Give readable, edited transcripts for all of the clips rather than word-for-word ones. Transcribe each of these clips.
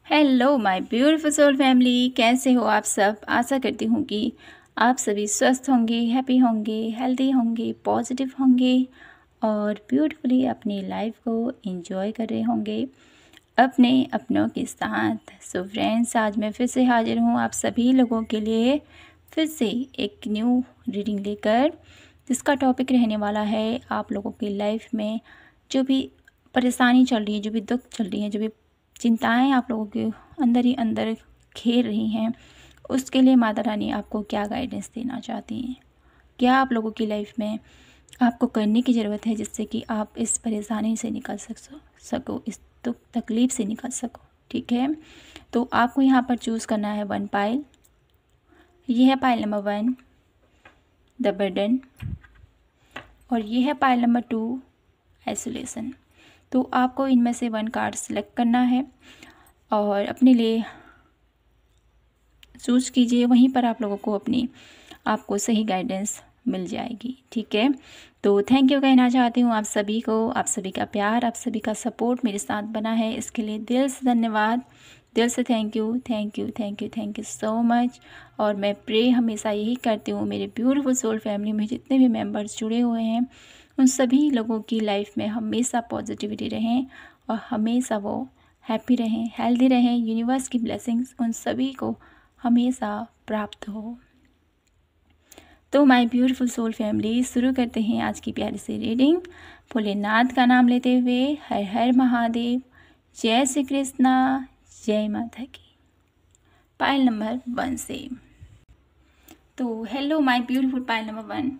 Hello my beautiful soul family, कैसे हो आप सब। आशा करती हूँ कि आप सभी स्वस्थ होंगे, हैप्पी होंगे, हेल्दी होंगे, पॉजिटिव होंगे और ब्यूटीफुली अपनी लाइफ को एंजॉय कर रहे होंगे अपने अपनों के साथ। सो फ्रेंड्स, आज मैं फिर से हाजिर हूँ आप सभी लोगों के लिए फिर से एक न्यू रीडिंग लेकर, जिसका टॉपिक रहने वाला है आप लोगों की लाइफ में जो भी परेशानी चल रही है, जो भी दुख चल रही है, जो भी चिंताएं आप लोगों के अंदर ही अंदर घेर रही हैं, उसके लिए माता रानी आपको क्या गाइडेंस देना चाहती हैं। क्या आप लोगों की लाइफ में आपको करने की ज़रूरत है जिससे कि आप इस परेशानी से निकल सको, इस दुख तकलीफ़ से निकल सको। ठीक है, तो आपको यहाँ पर चूज़ करना है वन पाइल। ये है पाइल नंबर 1, द बर्डन, और ये है पाइल नंबर 2, आइसोलेशन। तो आपको इनमें से वन कार्ड सेलेक्ट करना है और अपने लिए चूज़ कीजिए। वहीं पर आप लोगों को आपको सही गाइडेंस मिल जाएगी। ठीक है, तो थैंक यू कहना चाहती हूँ आप सभी को। आप सभी का प्यार, आप सभी का सपोर्ट मेरे साथ बना है, इसके लिए दिल से धन्यवाद, दिल से thank you, thank you, thank you, thank you so much. और मैं प्रे हमेशा यही करती हूँ, मेरे ब्यूटीफुल सोल फैमिली में जितने भी मेंबर्स जुड़े हुए हैं उन सभी लोगों की लाइफ में हमेशा पॉजिटिविटी रहें और हमेशा वो हैप्पी रहें, हेल्दी रहें। यूनिवर्स की ब्लेसिंग्स उन सभी को हमेशा प्राप्त हो। तो माय ब्यूटीफुल सोल फैमिली, शुरू करते हैं आज की प्यारी सी रीडिंग। भोलेनाथ का नाम लेते हुए हर हर महादेव, जय श्री कृष्णा, जय माता की। पाइल नंबर 1 से। तो hello my beautiful pile number 1,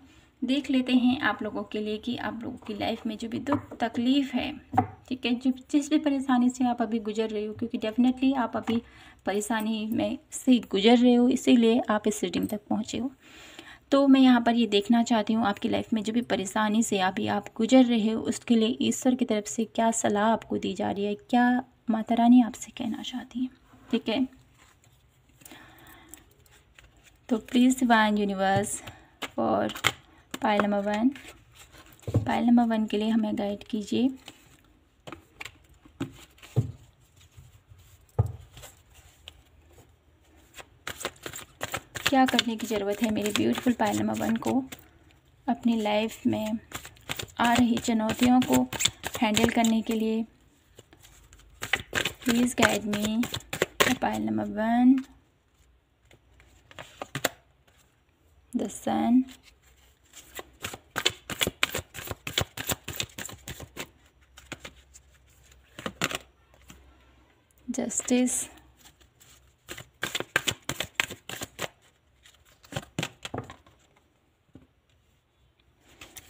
देख लेते हैं आप लोगों के लिए कि आप लोगों की लाइफ में जो भी दुख तकलीफ़ है, ठीक है, जो जिस भी परेशानी से आप अभी गुजर रहे हो, क्योंकि डेफिनेटली आप अभी परेशानी में से गुजर रहे हो, इसीलिए आप इस रीडिंग तक पहुँचे हो। तो मैं यहाँ पर ये देखना चाहती हूँ आपकी लाइफ में जो भी परेशानी से अभी आप गुजर रहे हो, उसके लिए ईश्वर की तरफ से क्या सलाह आपको दी जा रही है, क्या माता रानी आपसे कहना चाहती हैं। ठीक है, तो please divine universe for pile number 1, pile number 1 के लिए हमें गाइड कीजिए। क्या करने की ज़रूरत है मेरे ब्यूटीफुल पाइल नंबर 1 को अपनी लाइफ में आ रही चुनौतियों को हैंडल करने के लिए। Please guide me pile number 1, the sun, justice,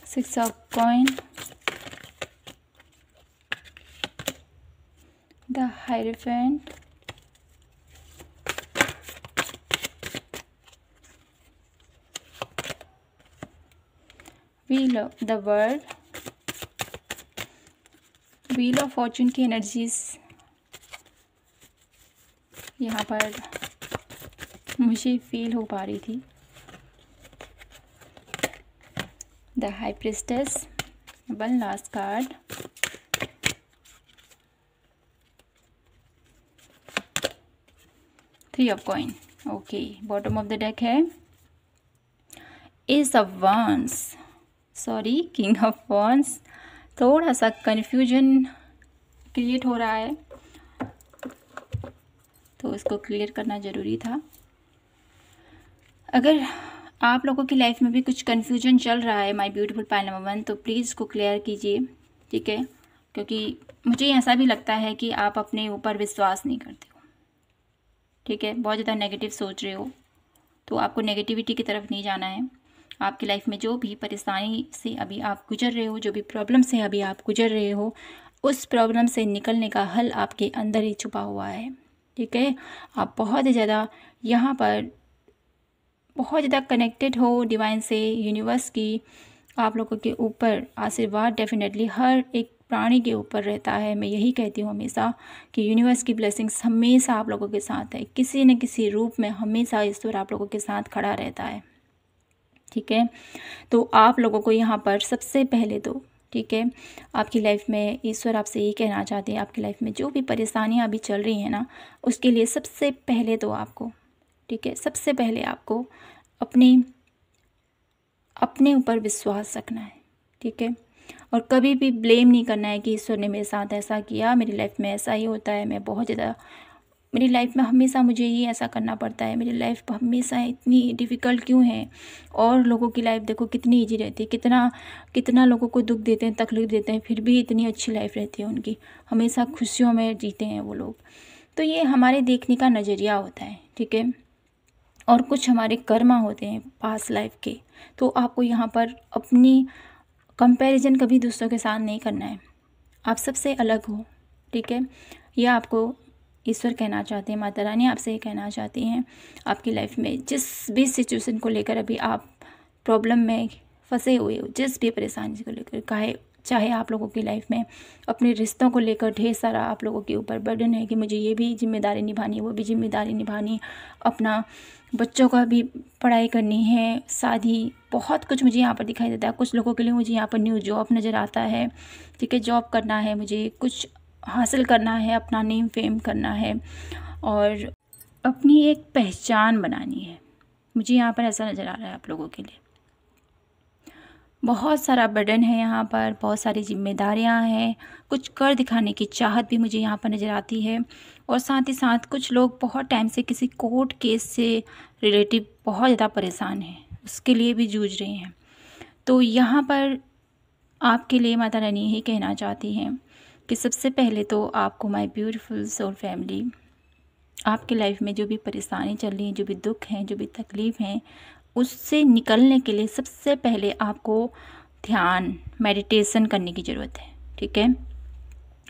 six of coin, the hierophant, wheel of the world, wheel of fortune की एनर्जीज यहाँ पर मुझे फील हो पा रही थी। The high priestess, one last card, three of coin. Okay, bottom of the deck है ace of wands, sorry king of wands. थोड़ा सा कन्फ्यूजन क्रिएट हो रहा है, तो इसको क्लियर करना ज़रूरी था। अगर आप लोगों की लाइफ में भी कुछ कन्फ्यूजन चल रहा है माय ब्यूटीफुल पाइल नंबर 1, तो प्लीज़ इसको क्लियर कीजिए। ठीक है, क्योंकि मुझे ऐसा भी लगता है कि आप अपने ऊपर विश्वास नहीं करते हो। ठीक है, बहुत ज़्यादा नेगेटिव सोच रहे हो, तो आपको नेगेटिविटी की तरफ नहीं जाना है। आपकी लाइफ में जो भी परेशानी से अभी आप गुजर रहे हो, जो भी प्रॉब्लम से अभी आप गुजर रहे हो, उस प्रॉब्लम से निकलने का हल आपके अंदर ही छुपा हुआ है। ठीक है, आप बहुत ही ज़्यादा यहाँ पर बहुत ज़्यादा कनेक्टेड हो डिवाइन से, यूनिवर्स की आप लोगों के ऊपर आशीर्वाद डेफिनेटली हर एक प्राणी के ऊपर रहता है। मैं यही कहती हूँ हमेशा कि यूनिवर्स की ब्लेसिंग्स हमेशा आप लोगों के साथ है, किसी न किसी रूप में हमेशा ईश्वर आप लोगों के साथ खड़ा रहता है। ठीक है, तो आप लोगों को यहाँ पर सबसे पहले तो ठीक है। आपकी लाइफ में ईश्वर आपसे ये कहना चाहते हैं, आपकी लाइफ में जो भी परेशानियां अभी चल रही हैं ना, उसके लिए सबसे पहले तो आपको, ठीक है, सबसे पहले आपको अपने ऊपर विश्वास रखना है, ठीक है। और कभी भी ब्लेम नहीं करना है कि ईश्वर ने मेरे साथ ऐसा किया, मेरी लाइफ में ऐसा ही होता है, मैं बहुत ज़्यादा, मेरी लाइफ में हमेशा मुझे ही ऐसा करना पड़ता है, मेरी लाइफ हमेशा इतनी डिफ़िकल्ट क्यों है। और लोगों की लाइफ देखो कितनी ईजी रहती है, कितना कितना लोगों को दुख देते हैं, तकलीफ़ देते हैं, फिर भी इतनी अच्छी लाइफ रहती है उनकी, हमेशा खुशियों में जीते हैं वो लोग। तो ये हमारे देखने का नज़रिया होता है, ठीक है। और कुछ हमारे कर्मा होते हैं पास्ट लाइफ के। तो आपको यहाँ पर अपनी कंपैरिजन कभी दूसरों के साथ नहीं करना है, आप सबसे अलग हो, ठीक है। यह आपको ईश्वर कहना चाहते हैं, माता रानी आपसे ये कहना चाहती हैं। आपकी लाइफ में जिस भी सिचुएशन को लेकर अभी आप प्रॉब्लम में फंसे हुए हो, जिस भी परेशानी को लेकर, चाहे आप लोगों की लाइफ में अपने रिश्तों को लेकर ढेर सारा आप लोगों के ऊपर बर्डन है कि मुझे ये भी जिम्मेदारी निभानी है, वो भी जिम्मेदारी निभानी, अपना बच्चों का भी पढ़ाई करनी है, शादी, बहुत कुछ मुझे यहाँ पर दिखाई देता है। कुछ लोगों के लिए मुझे यहाँ पर न्यू जॉब नज़र आता है, ठीक है, जॉब करना है, मुझे कुछ हासिल करना है, अपना नेम फेम करना है और अपनी एक पहचान बनानी है। मुझे यहाँ पर ऐसा नज़र आ रहा है आप लोगों के लिए बहुत सारा बर्डन है, यहाँ पर बहुत सारी जिम्मेदारियाँ हैं, कुछ कर दिखाने की चाहत भी मुझे यहाँ पर नज़र आती है। और साथ ही साथ कुछ लोग बहुत टाइम से किसी कोर्ट केस से रिलेटिव बहुत ज़्यादा परेशान हैं, उसके लिए भी जूझ रहे हैं। तो यहाँ पर आपके लिए माता रानी यही कहना चाहती हैं कि सबसे पहले तो आपको माय ब्यूटीफुल सोल फैमिली, आपकी लाइफ में जो भी परेशानी चल रही है, जो भी दुख हैं, जो भी तकलीफ़ हैं, उससे निकलने के लिए सबसे पहले आपको ध्यान, मेडिटेशन करने की ज़रूरत है, ठीक है।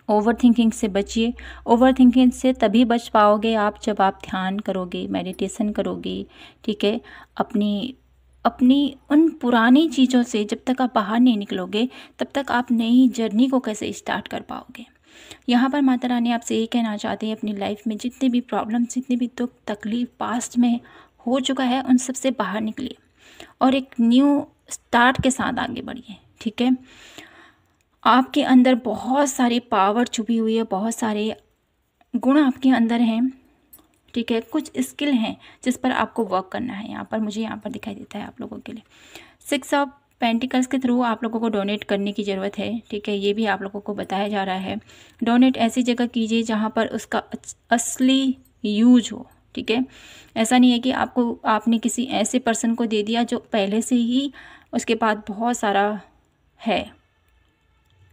ओवर थिंकिंग से बचिए। ओवर थिंकिंग से तभी बच पाओगे आप जब आप ध्यान करोगे, मेडिटेशन करोगे, ठीक है। अपनी उन पुरानी चीज़ों से जब तक आप बाहर नहीं निकलोगे, तब तक आप नई जर्नी को कैसे स्टार्ट कर पाओगे। यहाँ पर माता रानी आपसे यही कहना चाहती है, अपनी लाइफ में जितने भी प्रॉब्लम्स, जितने भी दुख तकलीफ पास्ट में हो चुका है, उन सब से बाहर निकलिए और एक न्यू स्टार्ट के साथ आगे बढ़िए, ठीक है। आपके अंदर बहुत सारी पावर छुपी हुई है, बहुत सारे गुण आपके अंदर हैं, ठीक है। कुछ स्किल हैं जिस पर आपको वर्क करना है, यहाँ पर मुझे यहाँ पर दिखाई देता है आप लोगों के लिए। 6 ऑफ पेंटिकल्स के थ्रू आप लोगों को डोनेट करने की ज़रूरत है, ठीक है। ये भी आप लोगों को बताया जा रहा है। डोनेट ऐसी जगह कीजिए जहाँ पर उसका असली यूज हो, ठीक है। ऐसा नहीं है कि आपने किसी ऐसे पर्सन को दे दिया जो पहले से ही उसके पास बहुत सारा है,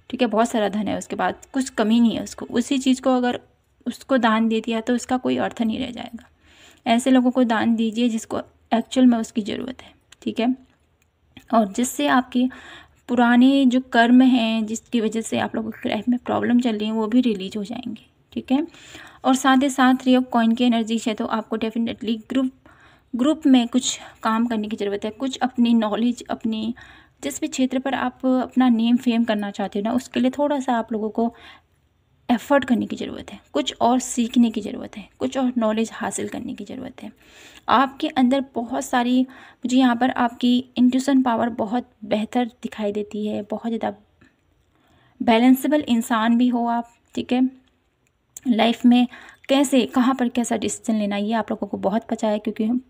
ठीक है, बहुत सारा धन है, उसके बाद कुछ कमी नहीं है उसको, उसी चीज़ को अगर उसको दान दे दिया तो उसका कोई अर्थ नहीं रह जाएगा। ऐसे लोगों को दान दीजिए जिसको एक्चुअल में उसकी ज़रूरत है, ठीक है। और जिससे आपके पुराने जो कर्म हैं, जिसकी वजह से आप लोगों की लाइफ में प्रॉब्लम चल रही है, वो भी रिलीज हो जाएंगे, ठीक है। और साथ ही साथ 3 ऑफ कॉइन की एनर्जी है, तो आपको डेफिनेटली ग्रुप में कुछ काम करने की ज़रूरत है। कुछ अपनी नॉलेज, अपनी जिस भी क्षेत्र पर आप अपना नेम फेम करना चाहते हो ना, उसके लिए थोड़ा सा आप लोगों को एफ़र्ट करने की ज़रूरत है, कुछ और सीखने की ज़रूरत है, कुछ और नॉलेज हासिल करने की ज़रूरत है। आपके अंदर बहुत सारी, मुझे यहाँ पर आपकी इंट्यूशन पावर बहुत बेहतर दिखाई देती है, बहुत ज़्यादा बैलेंसेबल इंसान भी हो आप, ठीक है। लाइफ में कैसे, कहाँ पर कैसा डिसीजन लेना, ये आप लोगों को बहुत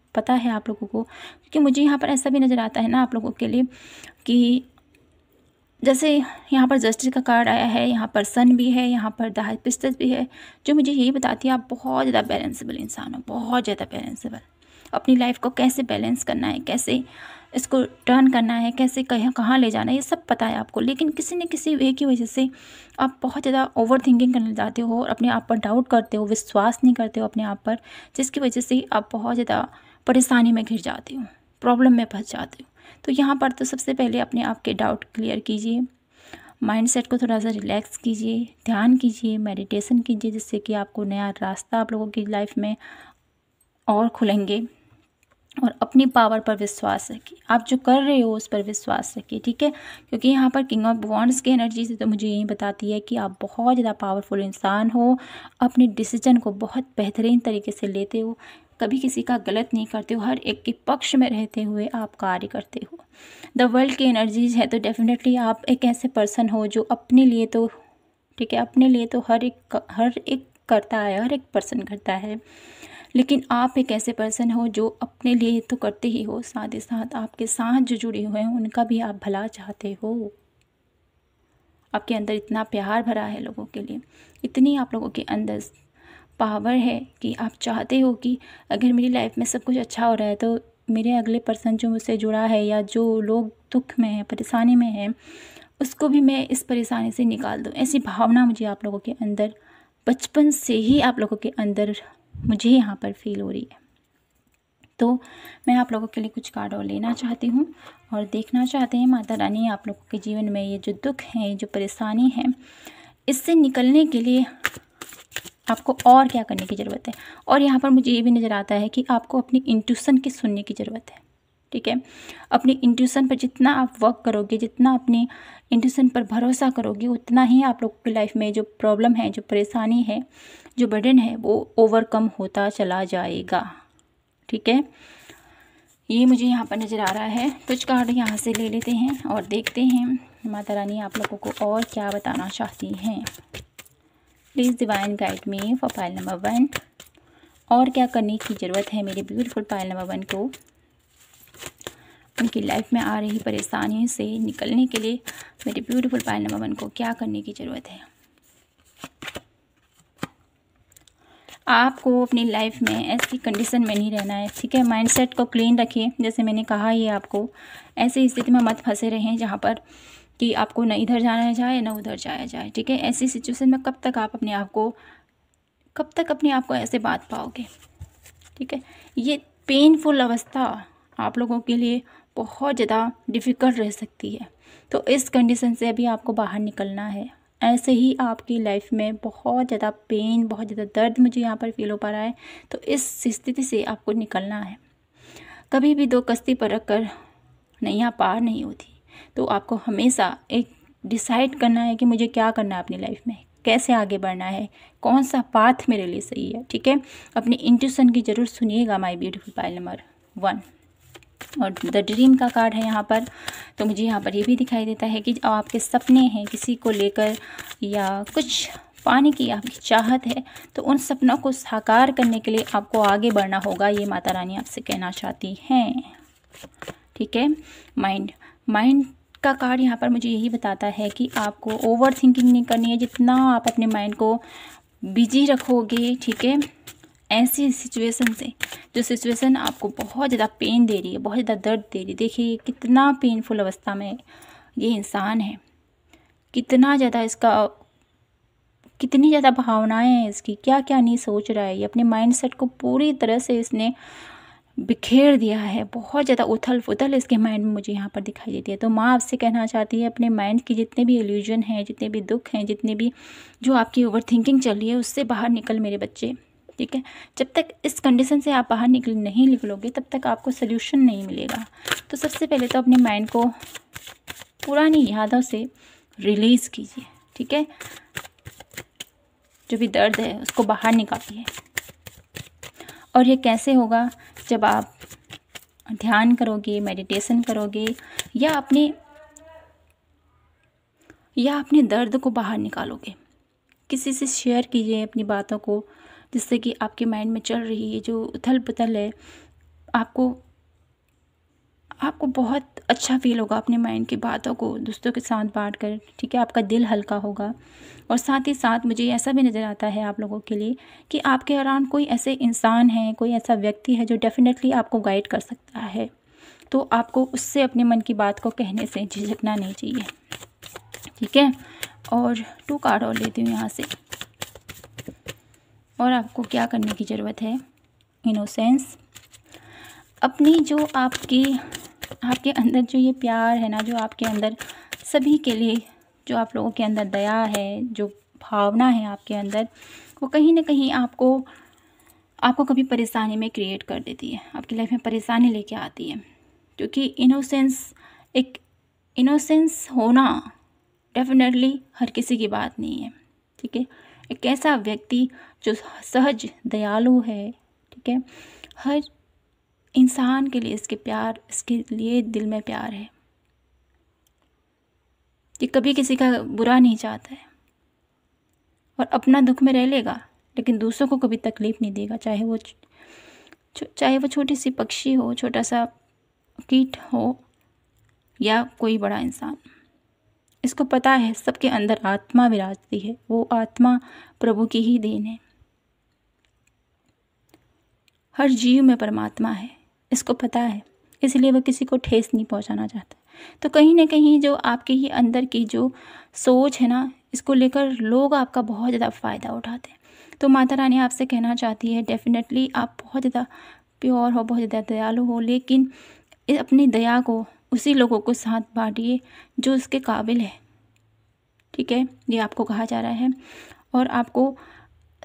पता है आप लोगों को। क्योंकि मुझे यहाँ पर ऐसा भी नज़र आता है ना आप लोगों के लिए कि जैसे यहाँ पर जस्टिस का कार्ड आया है, यहाँ पर सन भी है, यहाँ पर द हाई प्रीस्टेस भी है, जो मुझे यही बताती है आप बहुत ज़्यादा बैलेंसेबल इंसान हो, बहुत ज़्यादा बैलेंसेबल। अपनी लाइफ को कैसे बैलेंस करना है, कैसे इसको टर्न करना है, कैसे कहाँ ले जाना है, ये सब पता है आपको। लेकिन किसी न किसी वे की वजह से आप बहुत ज़्यादा ओवर थिंकिंग करने जाते हो और अपने आप पर डाउट करते हो, विश्वास नहीं करते हो अपने आप पर, जिसकी वजह से आप बहुत ज़्यादा परेशानी में घिर जाते हो, प्रॉब्लम में फंस जाते हो। तो यहाँ पर तो सबसे पहले अपने आप के डाउट क्लियर कीजिए, माइंडसेट को थोड़ा सा रिलैक्स कीजिए, ध्यान कीजिए, मेडिटेशन कीजिए, जिससे कि आपको नया रास्ता आप लोगों की लाइफ में और खुलेंगे। और अपनी पावर पर विश्वास रखिए, आप जो कर रहे हो उस पर विश्वास रखिए, ठीक है। क्योंकि यहाँ पर किंग ऑफ वॉन्ड्स की एनर्जी से तो मुझे यही बताती है कि आप बहुत ज़्यादा पावरफुल इंसान हो, अपने डिसीजन को बहुत बेहतरीन तरीके से लेते हो, कभी किसी का गलत नहीं करते हो, हर एक के पक्ष में रहते हुए आप कार्य करते हो। द वर्ल्ड की एनर्जीज है, तो डेफिनेटली आप एक ऐसे पर्सन हो जो अपने लिए तो ठीक है, अपने लिए तो हर एक करता है, हर एक पर्सन करता है, लेकिन आप एक ऐसे पर्सन हो जो अपने लिए तो करते ही हो, साथ ही साथ आपके साथ जो जुड़े हुए हैं उनका भी आप भला चाहते हो। आपके अंदर इतना प्यार भरा है लोगों के लिए, इतनी आप लोगों के अंदर पावर है कि आप चाहते हो कि अगर मेरी लाइफ में सब कुछ अच्छा हो रहा है तो मेरे अगले पर्सन जो मुझसे जुड़ा है या जो लोग दुख में है, परेशानी में है, उसको भी मैं इस परेशानी से निकाल दूँ। ऐसी भावना मुझे आप लोगों के अंदर बचपन से ही आप लोगों के अंदर मुझे यहाँ पर फील हो रही है। तो मैं आप लोगों के लिए कुछ कार्ड और लेना चाहती हूँ और देखना चाहते हैं माता रानी आप लोगों के जीवन में ये जो दुख है, जो परेशानी है, इससे निकलने के लिए आपको और क्या करने की ज़रूरत है। और यहाँ पर मुझे ये भी नज़र आता है कि आपको अपनी इंट्यूशन की सुनने की ज़रूरत है। ठीक है, अपनी इंट्यूशन पर जितना आप वर्क करोगे, जितना अपनी इंट्यूशन पर भरोसा करोगे, उतना ही आप लोगों की लाइफ में जो प्रॉब्लम है, जो परेशानी है, जो बर्डन है, वो ओवरकम होता चला जाएगा। ठीक है, ये मुझे यहाँ पर नज़र आ रहा है। कुछ कार्ड यहाँ से ले लेते हैं और देखते हैं माता रानी आप लोगों को और क्या बताना चाहती हैं। Please divine guide me for pile number 1। और क्या करने की ज़रूरत है मेरे ब्यूटीफुल पाइल नंबर 1 को उनकी लाइफ में आ रही परेशानियों से निकलने के लिए। मेरे ब्यूटीफुल पाइल नंबर 1 को क्या करने की ज़रूरत है। आपको अपनी लाइफ में ऐसी कंडीशन में नहीं रहना है। ठीक है, माइंडसेट को क्लीन रखिए। जैसे मैंने कहा, ये आपको ऐसी स्थिति में मत फंसे रहें जहाँ पर कि आपको न इधर जाना जाए न उधर जाया जाए। ठीक है, ऐसी सिचुएशन में कब तक अपने आप को ऐसे बांध पाओगे। ठीक है, ये पेनफुल अवस्था आप लोगों के लिए बहुत ज़्यादा डिफ़िकल्ट रह सकती है। तो इस कंडीशन से अभी आपको बाहर निकलना है। ऐसे ही आपकी लाइफ में बहुत ज़्यादा पेन, बहुत ज़्यादा दर्द मुझे यहाँ पर फील हो पा रहा है। तो इस स्थिति से आपको निकलना है। कभी भी दो कश्ती पर रखकर नैया पार नहीं होती। तो आपको हमेशा एक डिसाइड करना है कि मुझे क्या करना है अपनी लाइफ में, कैसे आगे बढ़ना है, कौन सा पाथ मेरे लिए सही है। ठीक है, अपनी इंट्यूशन की ज़रूर सुनिएगा माय ब्यूटीफुल पाइल नंबर 1। और द ड्रीम का कार्ड है यहाँ पर। तो मुझे यहाँ पर ये भी दिखाई देता है कि आपके सपने हैं किसी को लेकर या कुछ पाने की आपकी चाहत है, तो उन सपनों को साकार करने के लिए आपको आगे बढ़ना होगा। ये माता रानी आपसे कहना चाहती हैं। ठीक है, माइंड का कार्ड यहाँ पर मुझे यही बताता है कि आपको ओवर थिंकिंग नहीं करनी है। जितना आप अपने माइंड को बिजी रखोगे, ठीक है, ऐसी सिचुएशन से, जो सिचुएशन आपको बहुत ज़्यादा पेन दे रही है, बहुत ज़्यादा दर्द दे रही है। देखिए कितना पेनफुल अवस्था में ये इंसान है, कितना ज़्यादा कितनी ज़्यादा भावनाएं हैं इसकी, क्या क्या नहीं सोच रहा है। ये अपने माइंडसेट को पूरी तरह से इसने बिखेर दिया है। बहुत ज़्यादा उथल पुथल इसके माइंड में मुझे यहाँ पर दिखाई देती है। तो माँ आपसे कहना चाहती है अपने माइंड की जितने भी इल्यूजन हैं, जितने भी दुख हैं, जितने भी जो आपकी ओवर थिंकिंग चल रही है, उससे बाहर निकल मेरे बच्चे। ठीक है, जब तक इस कंडीशन से आप बाहर नहीं निकलोगे तब तक आपको सोल्यूशन नहीं मिलेगा। तो सबसे पहले तो अपने माइंड को पुरानी यादों से रिलीज़ कीजिए। ठीक है, जो भी दर्द है उसको बाहर निकालिए। और ये कैसे होगा? जब आप ध्यान करोगे, मेडिटेशन करोगे या अपने दर्द को बाहर निकालोगे। किसी से शेयर कीजिए अपनी बातों को, जिससे कि आपके माइंड में चल रही है जो उथल पुथल है, आपको बहुत अच्छा फील होगा अपने माइंड की बातों को दोस्तों के साथ बांट कर। ठीक है, आपका दिल हल्का होगा। और साथ ही साथ मुझे ऐसा भी नज़र आता है आप लोगों के लिए कि आपके अराउंड कोई ऐसे इंसान है, कोई ऐसा व्यक्ति है जो डेफिनेटली आपको गाइड कर सकता है। तो आपको उससे अपने मन की बात को कहने से झिझकना नहीं चाहिए। ठीक है, और 2 कार्ड और लेती हूँ यहाँ से। और आपको क्या करने की ज़रूरत है? इनोसेंस। अपनी जो आपके अंदर जो ये प्यार है ना, जो आपके अंदर सभी के लिए जो आप लोगों के अंदर दया है, जो भावना है आपके अंदर, वो कहीं ना कहीं आपको कभी परेशानी में क्रिएट कर देती है, आपकी लाइफ में परेशानी लेके आती है। क्योंकि इनोसेंस होना डेफिनेटली हर किसी की बात नहीं है। ठीक है, एक ऐसा व्यक्ति जो सहज दयालु है, ठीक है, हर इंसान के लिए इसके लिए दिल में प्यार है। ये कभी किसी का बुरा नहीं चाहता है और अपना दुख में रह लेगा, लेकिन दूसरों को कभी तकलीफ़ नहीं देगा, चाहे वो छोटी सी पक्षी हो, छोटा सा कीट हो या कोई बड़ा इंसान। इसको पता है सबके अंदर आत्मा विराजती है, वो आत्मा प्रभु की ही देन है। हर जीव में परमात्मा है, इसको पता है, इसलिए वो किसी को ठेस नहीं पहुंचाना चाहता। तो कहीं ना कहीं जो आपके ही अंदर की जो सोच है ना, इसको लेकर लोग आपका बहुत ज़्यादा फ़ायदा उठाते हैं। तो माता रानी आपसे कहना चाहती है, डेफिनेटली आप बहुत ज़्यादा प्योर हो, बहुत ज़्यादा दयालु हो, लेकिन अपनी दया को उसी लोगों को साथ बांटिए जो उसके काबिल है। ठीक है, ये आपको कहा जा रहा है। और आपको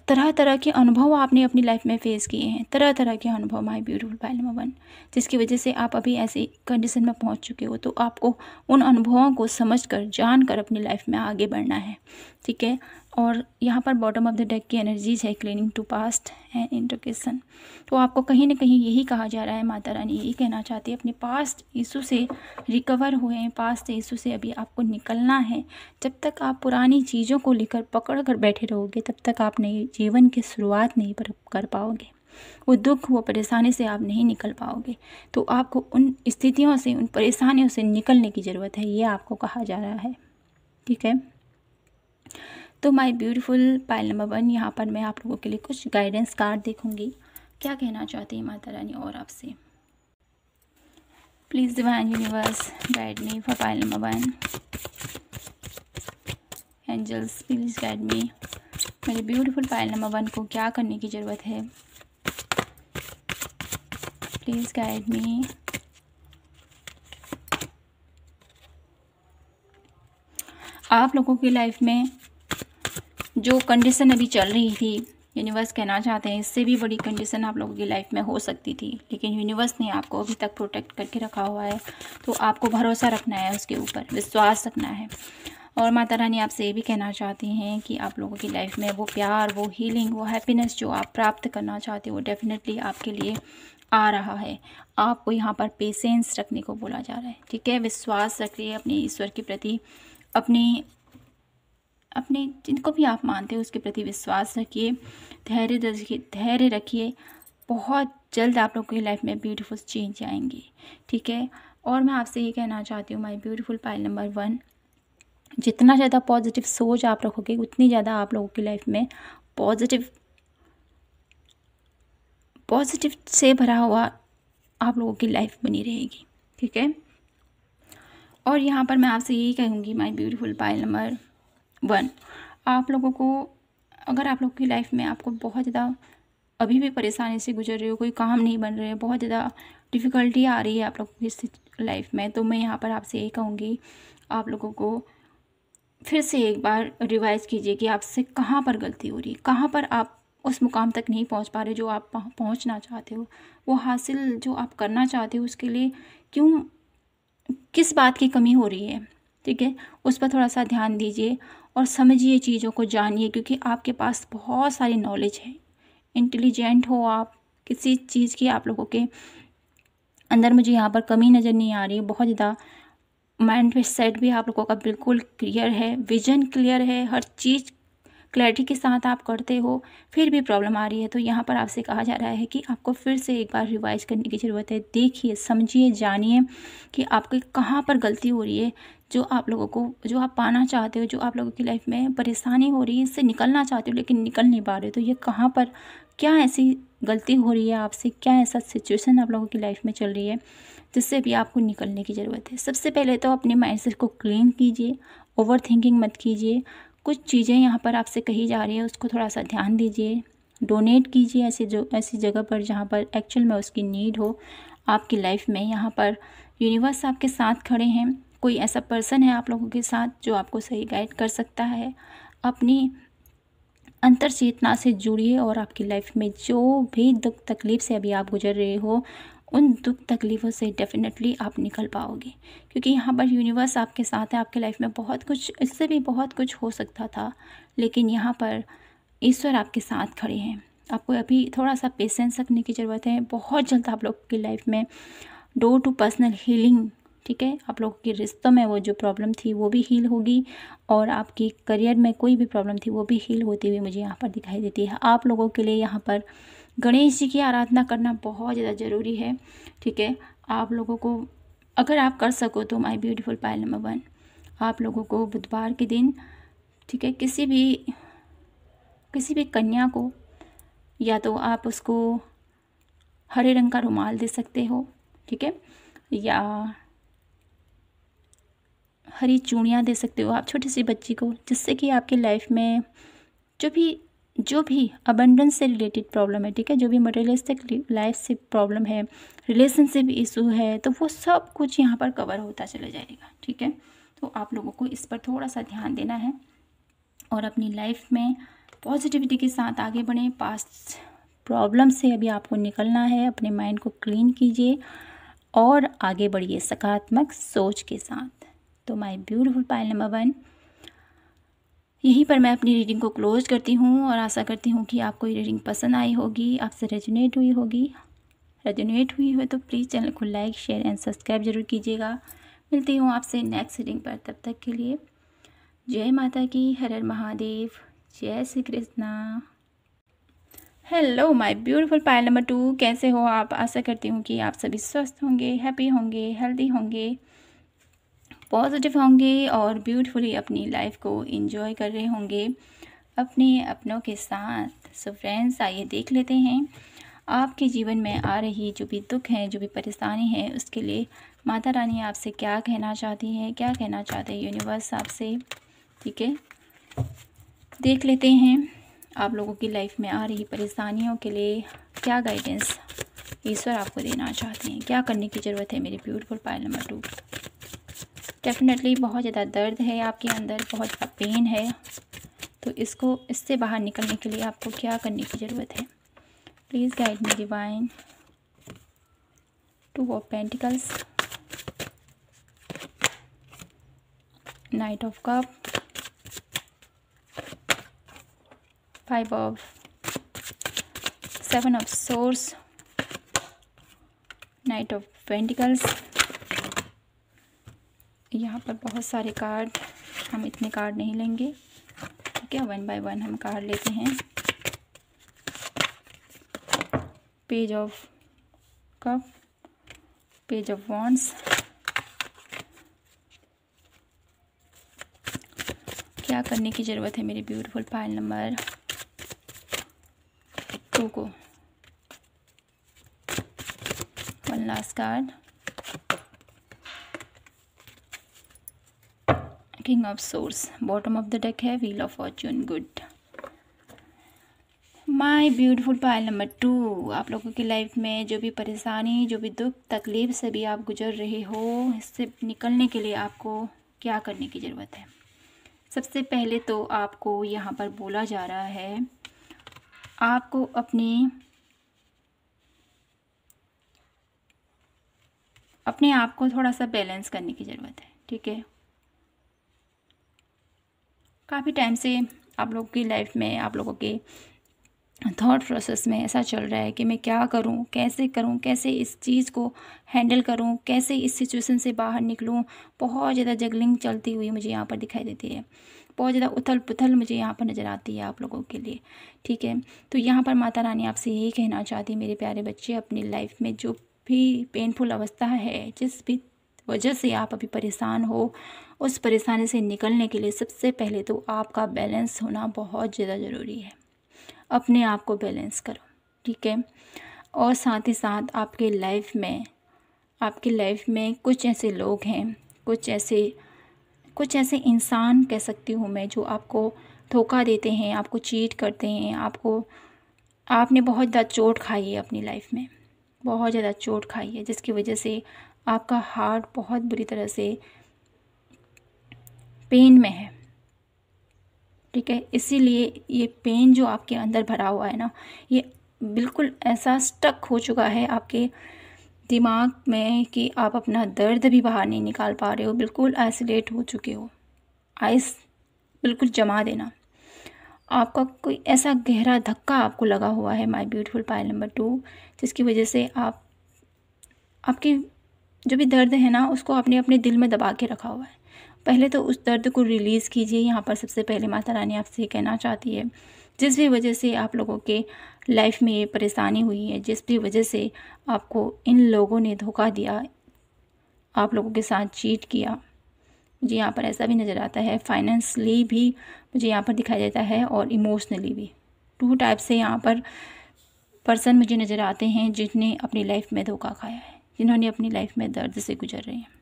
तरह तरह के अनुभव आपने अपनी लाइफ में फेस किए हैं, तरह तरह के अनुभव माय ब्यूटीफुल पायल नंबर 1, जिसकी वजह से आप अभी ऐसी कंडीशन में पहुंच चुके हो। तो आपको उन अनुभवों को समझकर, जानकर अपनी लाइफ में आगे बढ़ना है। ठीक है, और यहाँ पर बॉटम ऑफ द डेक की एनर्जीज है क्लीनिंग टू पास्ट एंड इंट्रोकेशन। तो आपको कहीं ना कहीं यही कहा जा रहा है, माता रानी यही कहना चाहती है, अपने पास्ट इशू से रिकवर हुए हैं, पास्ट इशू से अभी आपको निकलना है। जब तक आप पुरानी चीज़ों को लेकर पकड़ कर बैठे रहोगे, तब तक आप नए जीवन की शुरुआत नहीं कर पाओगे। वो दुख, वो परेशानी से आप नहीं निकल पाओगे। तो आपको उन स्थितियों से, उन परेशानियों से निकलने की ज़रूरत है, ये आपको कहा जा रहा है। ठीक है, तो माय ब्यूटीफुल पायल नंबर 1, यहाँ पर मैं आप लोगों के लिए कुछ गाइडेंस कार्ड देखूंगी, क्या कहना चाहती है माता रानी और आपसे। Please divine universe guide me for Payal number 1। Angels please guide me, मेरे ब्यूटीफुल पायल नंबर 1 को क्या करने की ज़रूरत है। प्लीज़ गाइड मी। आप लोगों की लाइफ में जो कंडीशन अभी चल रही थी, यूनिवर्स कहना चाहते हैं इससे भी बड़ी कंडीशन आप लोगों की लाइफ में हो सकती थी, लेकिन यूनिवर्स ने आपको अभी तक प्रोटेक्ट करके रखा हुआ है। तो आपको भरोसा रखना है, उसके ऊपर विश्वास रखना है। और माता रानी आपसे ये भी कहना चाहती हैं कि आप लोगों की लाइफ में वो प्यार, वो हीलिंग, वो हैप्पीनेस जो आप प्राप्त करना चाहते हो, वो डेफिनेटली आपके लिए आ रहा है। आपको यहाँ पर पेशेंस रखने को बोला जा रहा है। ठीक है, विश्वास रखिए अपने ईश्वर के प्रति, अपने जिनको भी आप मानते हो उसके प्रति विश्वास रखिए, धैर्य रखिए। बहुत जल्द आप लोगों की लाइफ में ब्यूटीफुल चेंज आएंगे। ठीक है, और मैं आपसे ये कहना चाहती हूँ माय ब्यूटीफुल पायल नंबर 1, जितना ज़्यादा पॉजिटिव सोच आप रखोगे, उतनी ज़्यादा आप लोगों की लाइफ में पॉजिटिव से भरा हुआ आप लोगों की लाइफ बनी रहेगी। ठीक है, और यहाँ पर मैं आपसे यही कहूँगी माय ब्यूटीफुल पायल नंबर 1, आप लोगों को, अगर आप लोगों की लाइफ में आपको बहुत ज़्यादा अभी भी परेशानी से गुजर रहे हो, कोई काम नहीं बन रहे, बहुत ज़्यादा डिफ़िकल्टी आ रही है आप लोगों की लाइफ में, तो मैं यहाँ पर आपसे ये कहूँगी, आप लोगों को फिर से एक बार रिवाइज़ कीजिए कि आपसे कहाँ पर गलती हो रही है, कहाँ पर आप उस मुकाम तक नहीं पहुँच पा रहे जो आप पहुँचना चाहते हो, वो हासिल जो आप करना चाहते हो उसके लिए किस बात की कमी हो रही है। ठीक है, उस पर थोड़ा सा ध्यान दीजिए और समझिए, चीज़ों को जानिए, क्योंकि आपके पास बहुत सारी नॉलेज है, इंटेलिजेंट हो आप। किसी चीज़ की आप लोगों के अंदर मुझे यहाँ पर कमी नज़र नहीं आ रही है। बहुत ज़्यादा माइंड पे सेट भी आप लोगों का बिल्कुल क्लियर है, विजन क्लियर है, हर चीज़ क्लैरिटी के साथ आप करते हो, फिर भी प्रॉब्लम आ रही है। तो यहाँ पर आपसे कहा जा रहा है कि आपको फिर से एक बार रिवाइज करने की ज़रूरत है। देखिए, समझिए, जानिए कि आपके कहाँ पर गलती हो रही है, जो आप लोगों को, जो आप पाना चाहते हो, जो आप लोगों की लाइफ में परेशानी हो रही है, इससे निकलना चाहते हो लेकिन निकल नहीं पा रहे हो। तो ये कहाँ पर, क्या ऐसी गलती हो रही है आपसे, क्या ऐसा सिचुएशन आप लोगों की लाइफ में चल रही है जिससे भी आपको निकलने की ज़रूरत है। सबसे पहले तो अपने माइंडसेट को क्लीन कीजिए, ओवर थिंकिंग मत कीजिए। कुछ चीज़ें यहाँ पर आपसे कही जा रही है, उसको थोड़ा सा ध्यान दीजिए। डोनेट कीजिए ऐसी जगह पर जहाँ पर एक्चुअल में उसकी नीड हो आपकी लाइफ में। यहाँ पर यूनिवर्स आपके साथ खड़े हैं, कोई ऐसा पर्सन है आप लोगों के साथ जो आपको सही गाइड कर सकता है। अपनी अंतर चेतना से जुड़िए और आपकी लाइफ में जो भी दुख तकलीफ से अभी आप गुजर रहे हो, उन दुख तकलीफ़ों से डेफिनेटली आप निकल पाओगे, क्योंकि यहाँ पर यूनिवर्स आपके साथ है। आपके लाइफ में बहुत कुछ, इससे भी बहुत कुछ हो सकता था, लेकिन यहाँ पर ईश्वर आपके साथ खड़े हैं। आपको अभी थोड़ा सा पेशेंस रखने की ज़रूरत है। बहुत जल्द आप लोग की लाइफ में डोर टू पर्सनल हीलिंग, ठीक है, आप लोगों के रिश्तों में वो जो प्रॉब्लम थी वो भी हील होगी, और आपकी करियर में कोई भी प्रॉब्लम थी वो भी हील होती हुई मुझे यहाँ पर दिखाई देती है। आप लोगों के लिए यहाँ पर गणेश जी की आराधना करना बहुत ज़्यादा ज़रूरी है, ठीक है। आप लोगों को अगर आप कर सको तो माय ब्यूटीफुल पायल नंबर 1, आप लोगों को बुधवार के दिन, ठीक है, किसी भी कन्या को या तो आप उसको हरे रंग का रुमाल दे सकते हो, ठीक है, या हरी चूड़ियाँ दे सकते हो आप छोटी सी बच्ची को, जिससे कि आपकी लाइफ में जो भी अबंडेंस से रिलेटेड प्रॉब्लम है, ठीक है, जो भी मटेरियलिस्टिक लाइफ से प्रॉब्लम है, रिलेशनशिप इशू है, तो वो सब कुछ यहाँ पर कवर होता चला जाएगा, ठीक है। तो आप लोगों को इस पर थोड़ा सा ध्यान देना है और अपनी लाइफ में पॉजिटिविटी के साथ आगे बढ़ें। पास्ट प्रॉब्लम से अभी आपको निकलना है, अपने माइंड को क्लीन कीजिए और आगे बढ़िए सकारात्मक सोच के साथ। तो माय ब्यूटीफुल पायल नंबर 1, यहीं पर मैं अपनी रीडिंग को क्लोज करती हूँ और आशा करती हूँ कि आपको ये रीडिंग पसंद आई होगी, आपसे रेजोनेट हुई होगी। रेजोनेट हुई हो तो प्लीज़ चैनल को लाइक, शेयर एंड सब्सक्राइब जरूर कीजिएगा। मिलती हूँ आपसे नेक्स्ट रीडिंग पर, तब तक के लिए जय माता की, हर हर महादेव, जय Shri Krishna. Hello my beautiful pile number 2, कैसे हो आप? आशा करती हूँ कि आप सभी स्वस्थ होंगे, हैप्पी होंगे, हेल्दी होंगे, पॉजिटिव होंगे और ब्यूटीफुली अपनी लाइफ को एंजॉय कर रहे होंगे अपने अपनों के साथ। सो फ्रेंड्स, आइए देख लेते हैं आपके जीवन में आ रही जो भी दुख है, जो भी परेशानी है, उसके लिए माता रानी आपसे क्या कहना चाहती है, क्या कहना चाहते हैं यूनिवर्स आपसे, ठीक है। देख लेते हैं आप लोगों की लाइफ में आ रही परेशानियों के लिए क्या गाइडेंस ईश्वर आपको देना चाहते हैं, क्या करने की ज़रूरत है मेरी ब्यूटीफुल पायल नंबर 2। डेफिनेटली बहुत ज़्यादा दर्द है आपके अंदर, बहुत ज़्यादा पेन है, तो इससे बाहर निकलने के लिए आपको क्या करने की ज़रूरत है? Please guide me divine. 2 of pentacles, night of cup, 7 of source, night of pentacles. यहाँ पर बहुत सारे कार्ड, हम इतने कार्ड नहीं लेंगे, ठीक है, 1 बाय 1 हम कार्ड लेते हैं। Page of cup, page of wands, क्या करने की ज़रूरत है मेरी ब्यूटीफुल पायल नंबर 2 को? 1 last card, king of swords, bottom of the deck है wheel of fortune. Good my beautiful pile number 2, आप लोगों की लाइफ में जो भी परेशानी, जो भी दुख तकलीफ से भी आप गुजर रहे हो, इससे निकलने के लिए आपको क्या करने की ज़रूरत है? सबसे पहले तो आपको यहाँ पर बोला जा रहा है, आपको अपने आप को थोड़ा सा बैलेंस करने की ज़रूरत है, ठीक है। काफ़ी टाइम से आप लोगों की लाइफ में, आप लोगों के थॉट प्रोसेस में ऐसा चल रहा है कि मैं क्या करूं, कैसे इस चीज़ को हैंडल करूं, कैसे इस सिचुएशन से बाहर निकलूं। बहुत ज़्यादा जगलिंग चलती हुई मुझे यहाँ पर दिखाई देती है, बहुत ज़्यादा उथल पुथल मुझे यहाँ पर नज़र आती है आप लोगों के लिए, ठीक है। तो यहाँ पर माता रानी आपसे यही कहना चाहती है, मेरे प्यारे बच्चे, अपनी लाइफ में जो भी पेनफुल अवस्था है, जिस भी वजह से आप अभी परेशान हो, उस परेशानी से निकलने के लिए सबसे पहले तो आपका बैलेंस होना बहुत ज़्यादा ज़रूरी है। अपने आप को बैलेंस करो, ठीक है। और साथ ही साथ आपकी लाइफ में कुछ ऐसे लोग हैं, कुछ ऐसे इंसान कह सकती हूँ मैं, जो आपको धोखा देते हैं, आपको चीट करते हैं, आपने बहुत ज़्यादा चोट खाई है अपनी लाइफ में, बहुत ज़्यादा चोट खाई है, जिसकी वजह से आपका हार्ट बहुत बुरी तरह से पेन में है, ठीक है। इसीलिए ये पेन जो आपके अंदर भरा हुआ है ना, ये बिल्कुल ऐसा स्टक हो चुका है आपके दिमाग में कि आप अपना दर्द भी बाहर नहीं निकाल पा रहे हो, बिल्कुल आइसोलेट हो चुके हो। आइस बिल्कुल जमा देना। आपका कोई ऐसा गहरा धक्का आपको लगा हुआ है माय ब्यूटीफुल पायल नंबर 2, जिसकी वजह से आपके जो भी दर्द है ना, उसको आपने अपने दिल में दबा के रखा हुआ है। पहले तो उस दर्द को रिलीज़ कीजिए। यहाँ पर सबसे पहले माता रानी आपसे कहना चाहती है, जिस भी वजह से आप लोगों के लाइफ में ये परेशानी हुई है, जिस भी वजह से आपको इन लोगों ने धोखा दिया, आप लोगों के साथ चीट किया, मुझे यहाँ पर ऐसा भी नज़र आता है। फाइनेंशियली भी मुझे यहाँ पर दिखाई देता है और इमोशनली भी। 2 टाइप से यहाँ पर पर्सन मुझे नज़र आते हैं जिन्हें अपनी लाइफ में धोखा खाया है, जिन्होंने अपनी लाइफ में दर्द से गुजर रहे हैं।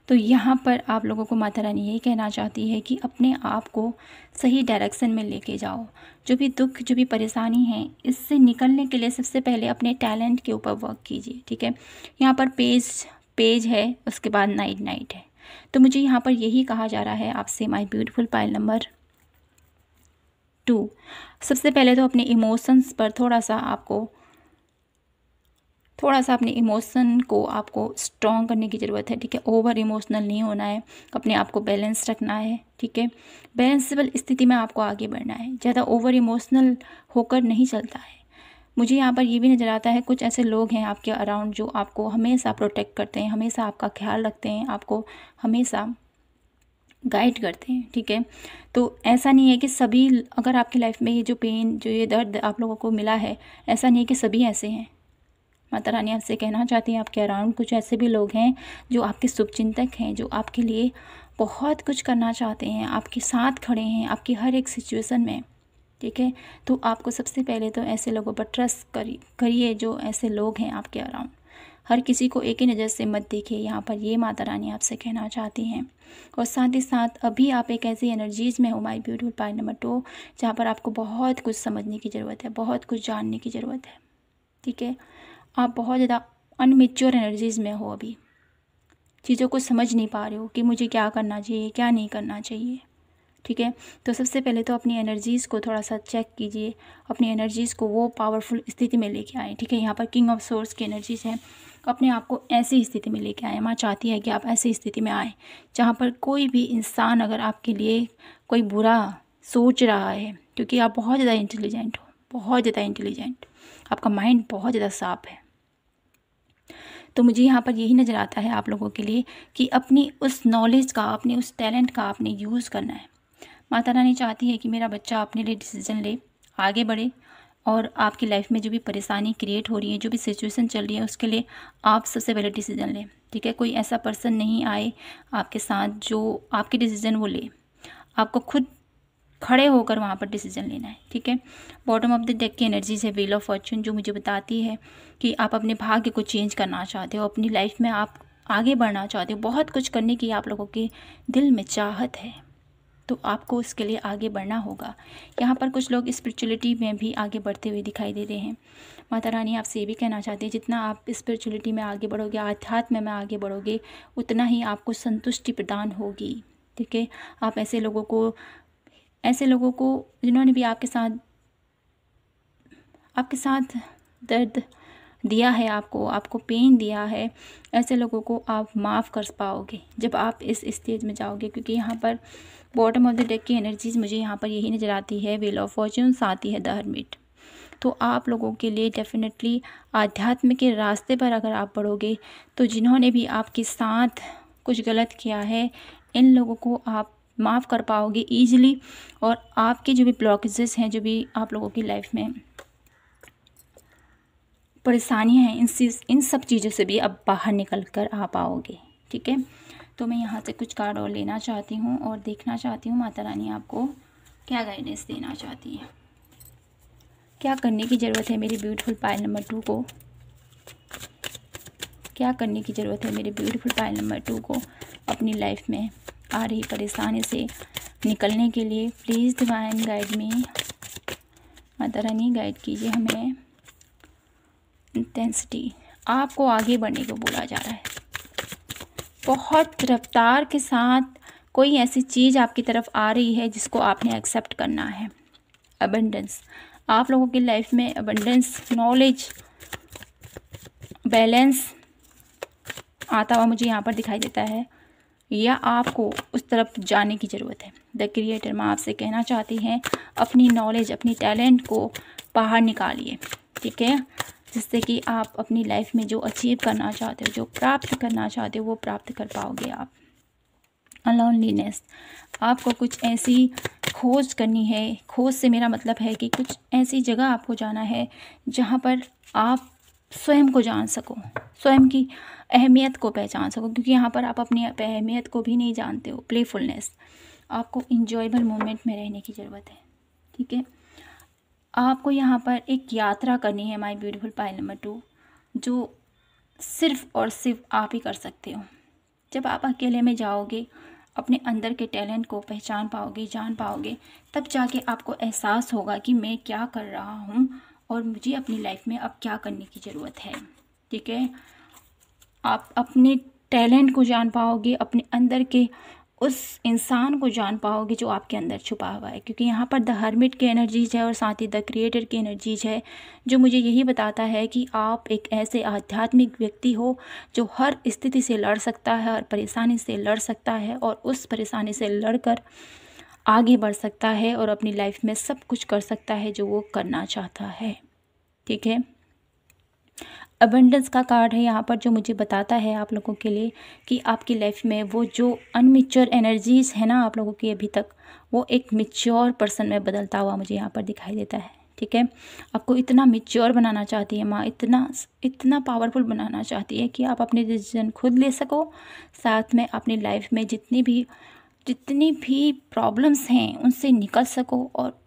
तो यहाँ पर आप लोगों को माता रानी यही कहना चाहती है कि अपने आप को सही डायरेक्शन में लेके जाओ। जो भी दुख, जो भी परेशानी है, इससे निकलने के लिए सबसे पहले अपने टैलेंट के ऊपर वर्क कीजिए। ठीक है, यहाँ पर पेज है, उसके बाद नाइट है। तो मुझे यहाँ पर यही कहा जा रहा है आपसे माय ब्यूटीफुल पायल नंबर 2, सबसे पहले तो अपने इमोशंस पर थोड़ा सा अपने इमोशन को आपको स्ट्रॉन्ग करने की ज़रूरत है। ठीक है, ओवर इमोशनल नहीं होना है, अपने आप को बैलेंस रखना है। ठीक है, बैलेंसेबल स्थिति में आपको आगे बढ़ना है, ज़्यादा ओवर इमोशनल होकर नहीं चलता है। मुझे यहाँ पर ये भी नज़र आता है कुछ ऐसे लोग हैं आपके अराउंड जो आपको हमेशा प्रोटेक्ट करते हैं, हमेशा आपका ख्याल रखते हैं, आपको हमेशा गाइड करते हैं। ठीक है, तो ऐसा नहीं है कि सभी, अगर आपकी लाइफ में ये जो पेन, जो ये दर्द आप लोगों को मिला है, ऐसा नहीं है कि सभी ऐसे हैं। माता रानी आपसे कहना चाहती हैं आपके अराउंड कुछ ऐसे भी लोग हैं जो आपके शुभचिंतक हैं, जो आपके लिए बहुत कुछ करना चाहते हैं, आपके साथ खड़े हैं आपकी हर एक सिचुएशन में। ठीक है, तो आपको सबसे पहले तो ऐसे लोगों पर ट्रस्ट करिए जो ऐसे लोग हैं आपके अराउंड। हर किसी को एक ही नज़र से मत देखिए, यहाँ पर ये माता रानी आपसे कहना चाहती हैं। और साथ ही साथ अभी आप एक ऐसी एनर्जीज़ में हो माय ब्यूटीफुल पायल नंबर 2, जहाँ पर आपको बहुत कुछ समझने की ज़रूरत है, बहुत कुछ जानने की ज़रूरत है। ठीक है, आप बहुत ज़्यादा अनमेच्योर एनर्जीज़ में हो, अभी चीज़ों को समझ नहीं पा रहे हो कि मुझे क्या करना चाहिए, क्या नहीं करना चाहिए। ठीक है, तो सबसे पहले तो अपनी एनर्जीज़ को थोड़ा सा चेक कीजिए, अपनी एनर्जीज़ को वो पावरफुल स्थिति में लेके आएँ। ठीक है, यहाँ पर किंग ऑफ सोर्स की एनर्जीज़ हैं, अपने आप को ऐसी स्थिति में लेके आएँ। माँ चाहती है कि आप ऐसी स्थिति में आएँ जहाँ पर कोई भी इंसान अगर आपके लिए कोई बुरा सोच रहा है, क्योंकि आप बहुत ज़्यादा इंटेलिजेंट हो, बहुत ज़्यादा इंटेलिजेंट, आपका माइंड बहुत ज़्यादा साफ है। तो मुझे यहाँ पर यही नज़र आता है आप लोगों के लिए कि अपनी उस नॉलेज का, अपने उस टैलेंट का आपने यूज़ करना है। माता रानी चाहती है कि मेरा बच्चा अपने लिए डिसीज़न ले, आगे बढ़े, और आपकी लाइफ में जो भी परेशानी क्रिएट हो रही है, जो भी सिचुएशन चल रही है, उसके लिए आप सबसे पहले डिसीज़न लें। ठीक है, कोई ऐसा पर्सन नहीं आए आपके साथ जो आपके डिसीज़न वो ले, आपको खुद खड़े होकर वहाँ पर डिसीजन लेना है। ठीक है, बॉटम ऑफ द डेक की एनर्जीज है व्हील ऑफ फॉर्चून, जो मुझे बताती है कि आप अपने भाग्य को चेंज करना चाहते हो, अपनी लाइफ में आप आगे बढ़ना चाहते हो, बहुत कुछ करने की आप लोगों के दिल में चाहत है, तो आपको उसके लिए आगे बढ़ना होगा। यहाँ पर कुछ लोग स्पिरिचुअलिटी में भी आगे बढ़ते हुए दिखाई दे रहे हैं। माता रानी आपसे ये भी कहना चाहती है, जितना आप स्पिरिचुअलिटी में आगे बढ़ोगे, आध्यात्म में आगे बढ़ोगे, उतना ही आपको संतुष्टि प्रदान होगी। ठीक है, आप ऐसे लोगों को जिन्होंने भी आपके साथ दर्द दिया है, आपको पेन दिया है, ऐसे लोगों को आप माफ़ कर पाओगे जब आप इस स्टेज में जाओगे। क्योंकि यहाँ पर बॉटम ऑफ द डेक की एनर्जीज मुझे यहाँ पर यही नज़र आती है, व्हील ऑफ फॉर्च्यून्स आती है, द हर्मिट। तो आप लोगों के लिए डेफिनेटली आध्यात्म के रास्ते पर अगर आप बढ़ोगे, तो जिन्होंने भी आपके साथ कुछ गलत किया है, इन लोगों को आप माफ़ कर पाओगे ईजिली, और आपके जो भी ब्लॉकेजेस हैं, जो भी आप लोगों की लाइफ में परेशानियां हैं, इन सब चीज़ों से भी अब बाहर निकल कर आ पाओगे। ठीक है, तो मैं यहाँ से कुछ कार्ड और लेना चाहती हूँ और देखना चाहती हूँ माता रानी आपको क्या गाइडेंस देना चाहती है, क्या करने की ज़रूरत है मेरी ब्यूटीफुल पायल नंबर 2 को, क्या करने की ज़रूरत है मेरे ब्यूटीफुल पायल नंबर 2 को अपनी लाइफ में आ रही परेशानी से निकलने के लिए। Please divine guide me, Mata Rani guide कीजिए हमें। इंटेंसिटी, आपको आगे बढ़ने को बोला जा रहा है, बहुत रफ्तार के साथ कोई ऐसी चीज़ आपकी तरफ आ रही है जिसको आपने एक्सेप्ट करना है। अबंडेंस, आप लोगों की लाइफ में अबंडेंस, नॉलेज, बैलेंस आता हुआ मुझे यहाँ पर दिखाई देता है। या आपको उस तरफ जाने की ज़रूरत है। द क्रिएटर माँ आपसे कहना चाहती हैं अपनी नॉलेज, अपनी टैलेंट को बाहर निकालिए, ठीक है, जिससे कि आप अपनी लाइफ में जो अचीव करना चाहते हो, जो प्राप्त करना चाहते हो, वो प्राप्त कर पाओगे आप। अलोनलीनेस, आपको कुछ ऐसी खोज करनी है। खोज से मेरा मतलब है कि कुछ ऐसी जगह आपको जाना है जहाँ पर आप स्वयं को जान सको, स्वयं की अहमियत को पहचान सको, क्योंकि यहाँ पर आप अपनी अहमियत को भी नहीं जानते हो। प्लेफुलनेस, आपको इंजॉयबल मोमेंट में रहने की ज़रूरत है, ठीक है। आपको यहाँ पर एक यात्रा करनी है माय ब्यूटीफुल पाइल नंबर 2, जो सिर्फ और सिर्फ आप ही कर सकते हो। जब आप अकेले में जाओगे, अपने अंदर के टैलेंट को पहचान पाओगे, जान पाओगे, तब जाके आपको एहसास होगा कि मैं क्या कर रहा हूँ और मुझे अपनी लाइफ में अब क्या करने की ज़रूरत है, ठीक है। आप अपने टैलेंट को जान पाओगे, अपने अंदर के उस इंसान को जान पाओगे जो आपके अंदर छुपा हुआ है, क्योंकि यहाँ पर द हर्मिट की एनर्जीज है और साथ ही द क्रिएटर की एनर्जीज है, जो मुझे यही बताता है कि आप एक ऐसे आध्यात्मिक व्यक्ति हो जो हर स्थिति से लड़ सकता है, हर परेशानी से लड़ सकता है और उस परेशानी से लड़कर आगे बढ़ सकता है और अपनी लाइफ में सब कुछ कर सकता है जो वो करना चाहता है, ठीक है। अबंडेंस का कार्ड है यहाँ पर, जो मुझे बताता है आप लोगों के लिए कि आपकी लाइफ में वो जो अनमेच्योर एनर्जीज है ना आप लोगों की अभी तक, वो एक मेच्योर पर्सन में बदलता हुआ मुझे यहाँ पर दिखाई देता है, ठीक है। आपको इतना मेच्योर बनाना चाहती है माँ, इतना पावरफुल बनाना चाहती है कि आप अपने डिसीजन खुद ले सको, साथ में अपनी लाइफ में जितनी भी प्रॉब्लम्स हैं उनसे निकल सको और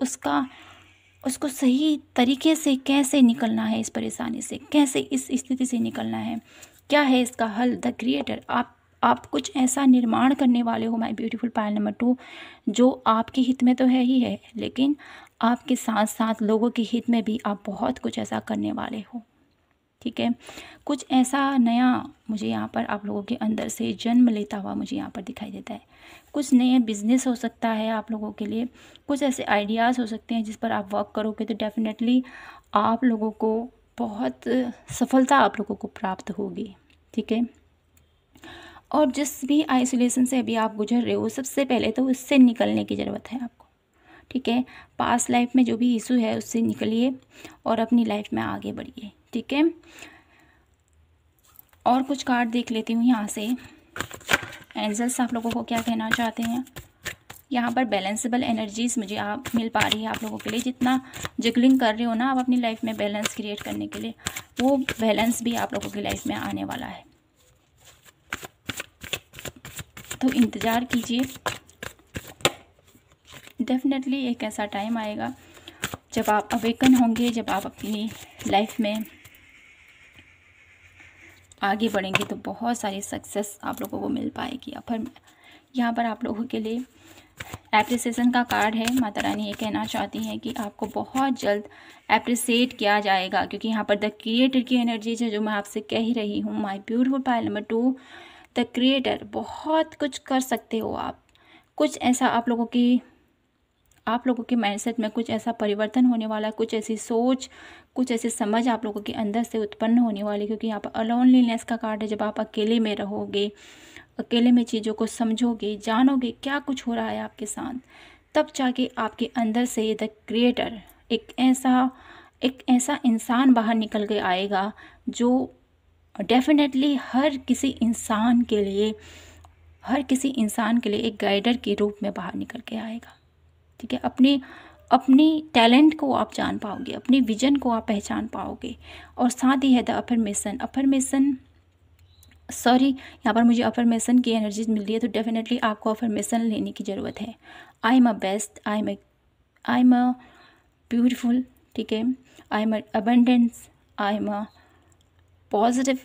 उसको सही तरीके से कैसे निकलना है, इस परेशानी से कैसे, इस स्थिति से निकलना है, क्या है इसका हल। द क्रिएटर, आप कुछ ऐसा निर्माण करने वाले हो माय ब्यूटीफुल पाइल नंबर 2, जो आपके हित में तो है ही है, लेकिन आपके साथ साथ लोगों के हित में भी आप बहुत कुछ ऐसा करने वाले हो, ठीक है। कुछ ऐसा नया मुझे यहाँ पर आप लोगों के अंदर से जन्म लेता हुआ मुझे यहाँ पर दिखाई देता है। कुछ नए बिजनेस हो सकता है आप लोगों के लिए, कुछ ऐसे आइडियाज़ हो सकते हैं जिस पर आप वर्क करोगे तो डेफिनेटली आप लोगों को बहुत सफलता आप लोगों को प्राप्त होगी, ठीक है। और जिस भी आइसोलेशन से अभी आप गुजर रहे हो, सबसे पहले तो उससे निकलने की ज़रूरत है आपको, ठीक है। पास्ट लाइफ में जो भी इशू है उससे निकलिए और अपनी लाइफ में आगे बढ़िए, ठीक है। और कुछ कार्ड देख लेती हूँ यहाँ से, एंजल्स आप लोगों को क्या कहना चाहते हैं। यहाँ पर बैलेंसेबल एनर्जीज मुझे आप मिल पा रही है आप लोगों के लिए। जितना जगलिंग कर रहे हो ना आप अपनी लाइफ में बैलेंस क्रिएट करने के लिए, वो बैलेंस भी आप लोगों की लाइफ में आने वाला है, तो इंतज़ार कीजिए। डेफिनेटली एक ऐसा टाइम आएगा जब आप अवेकन होंगे, जब आप अपनी लाइफ में आगे बढ़ेंगे तो बहुत सारी सक्सेस आप लोगों को मिल पाएगी। अब यहाँ पर आप लोगों के लिए एप्रिसिएशन का कार्ड है। माता रानी ये कहना चाहती हैं कि आपको बहुत जल्द एप्रिसिएट किया जाएगा, क्योंकि यहाँ पर द क्रिएटर की एनर्जीज है जो मैं आपसे कह ही रही हूँ। My beautiful pile number 2, the creator, बहुत कुछ कर सकते हो आप। कुछ ऐसा आप लोगों के माइंडसेट में कुछ ऐसा परिवर्तन होने वाला है, कुछ ऐसी सोच, कुछ ऐसी समझ आप लोगों के अंदर से उत्पन्न होने वाली, क्योंकि यहाँ पर अलोनलीनेस का कार्ड है। जब आप अकेले में रहोगे, अकेले में चीज़ों को समझोगे, जानोगे क्या कुछ हो रहा है आपके साथ, तब जाके आपके अंदर से द क्रिएटर एक ऐसा इंसान बाहर निकल के आएगा जो डेफिनेटली हर किसी इंसान के लिए एक गाइडर के रूप में बाहर निकल के आएगा, ठीक है। अपनी टैलेंट को आप जान पाओगे, अपनी विजन को आप पहचान पाओगे। और साथ ही है द अफर्मेशन, यहाँ पर मुझे अफर्मेशन की एनर्जीज मिल रही है, तो डेफिनेटली आपको अफर्मेशन लेने की ज़रूरत है। I am a best, I am a beautiful, ठीक है, I am abundance, I am a positive.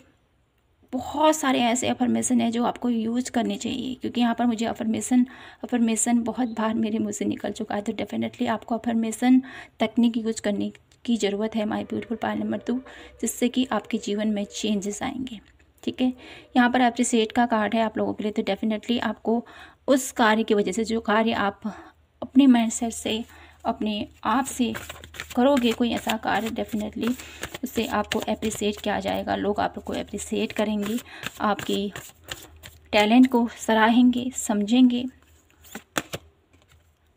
बहुत सारे ऐसे अफर्मेशन है जो आपको यूज करने चाहिए, क्योंकि यहाँ पर मुझे अफर्मेशन बहुत बार मेरे मुँह से निकल चुका है, तो डेफिनेटली आपको अफर्मेशन तकनीक यूज करने की ज़रूरत है माय ब्यूटीफुल पाइल नंबर 2, जिससे कि आपके जीवन में चेंजेस आएंगे, ठीक है। यहाँ पर एप्रिसिएट का कार्ड है आप लोगों के लिए, तो डेफिनेटली आपको उस कार्य की वजह से, जो कार्य आप अपने माइंडसेट से, अपने आप से करोगे, कोई ऐसा कार्य, डेफिनेटली उससे आपको एप्रिसिएट किया जाएगा। लोग आपको एप्रिसिएट करेंगे, आपकी टैलेंट को सराहेंगे, समझेंगे।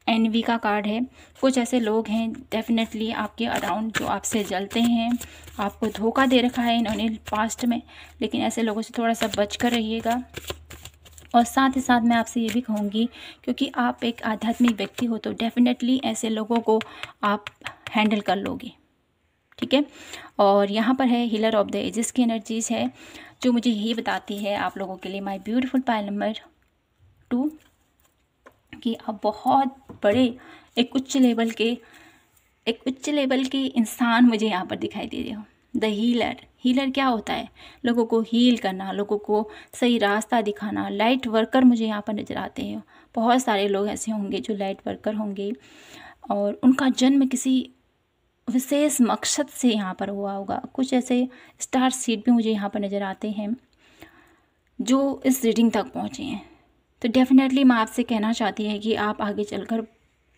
एनवी का कार्ड है। कुछ ऐसे लोग हैं डेफिनेटली आपके अराउंड जो आपसे जलते हैं, आपको धोखा दे रखा है इन्होंने पास्ट में, लेकिन ऐसे लोगों से थोड़ा सा बच कर रहिएगा। और साथ ही साथ मैं आपसे ये भी कहूँगी, क्योंकि आप एक आध्यात्मिक व्यक्ति हो तो डेफिनेटली ऐसे लोगों को आप हैंडल कर लोगे, ठीक है। और यहाँ पर है हीलर ऑफ द एजेस की एनर्जीज है, जो मुझे यही बताती है आप लोगों के लिए माय ब्यूटीफुल पाइल नंबर 2 कि आप बहुत बड़े एक उच्च लेवल के इंसान मुझे यहाँ पर दिखाई दे रहे हो। द हीलर क्या होता है? लोगों को हील करना, लोगों को सही रास्ता दिखाना। लाइट वर्कर मुझे यहाँ पर नज़र आते हैं। बहुत सारे लोग ऐसे होंगे जो लाइट वर्कर होंगे और उनका जन्म किसी विशेष मकसद से यहाँ पर हुआ होगा। कुछ ऐसे स्टार सीड भी मुझे यहाँ पर नज़र आते हैं जो इस रीडिंग तक पहुँचे हैं। तो डेफिनेटली मैं आपसे कहना चाहती है कि आप आगे चलकर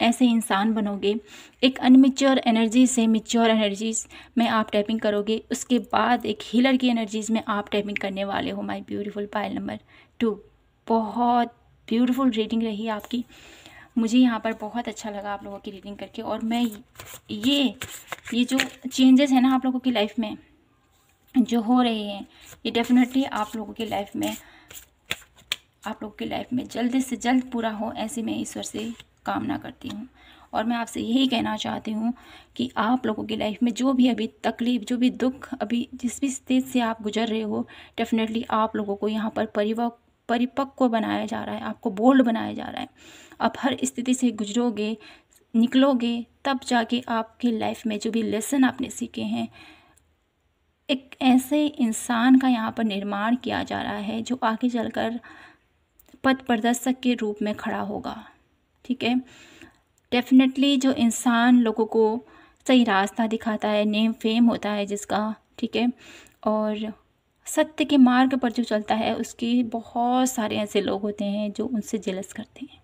ऐसे इंसान बनोगे। एक अनमेच्योर एनर्जी से मैच्योर एनर्जीज में आप टैपिंग करोगे, उसके बाद एक हीलर की एनर्जीज में आप टैपिंग करने वाले हो। माय ब्यूटीफुल पाइल नंबर 2, बहुत ब्यूटीफुल रीडिंग रही आपकी। मुझे यहाँ पर बहुत अच्छा लगा आप लोगों की रीडिंग करके। और मैं ये जो चेंजेस है ना आप लोगों की लाइफ में जो हो रहे हैं, ये डेफिनेटली आप लोगों की लाइफ में जल्द से जल्द पूरा हो, ऐसे मैं ईश्वर से कामना करती हूँ। और मैं आपसे यही कहना चाहती हूँ कि आप लोगों की लाइफ में जो भी अभी तकलीफ़, जो भी दुख, अभी जिस भी स्टेज से आप गुजर रहे हो, डेफिनेटली आप लोगों को यहाँ पर परिपक्व बनाया जा रहा है, आपको बोल्ड बनाया जा रहा है। आप हर स्थिति से गुजरोगे, निकलोगे, तब जाके आपकी लाइफ में जो भी लेसन आपने सीखे हैं, एक ऐसे इंसान का यहाँ पर निर्माण किया जा रहा है जो आगे चलकर पथ प्रदर्शक के रूप में खड़ा होगा, ठीक है। डेफिनेटली जो इंसान लोगों को सही रास्ता दिखाता है, नेम फेम होता है जिसका, ठीक है, और सत्य के मार्ग पर जो चलता है, उसके बहुत सारे ऐसे लोग होते हैं जो उनसे जेलस करते हैं,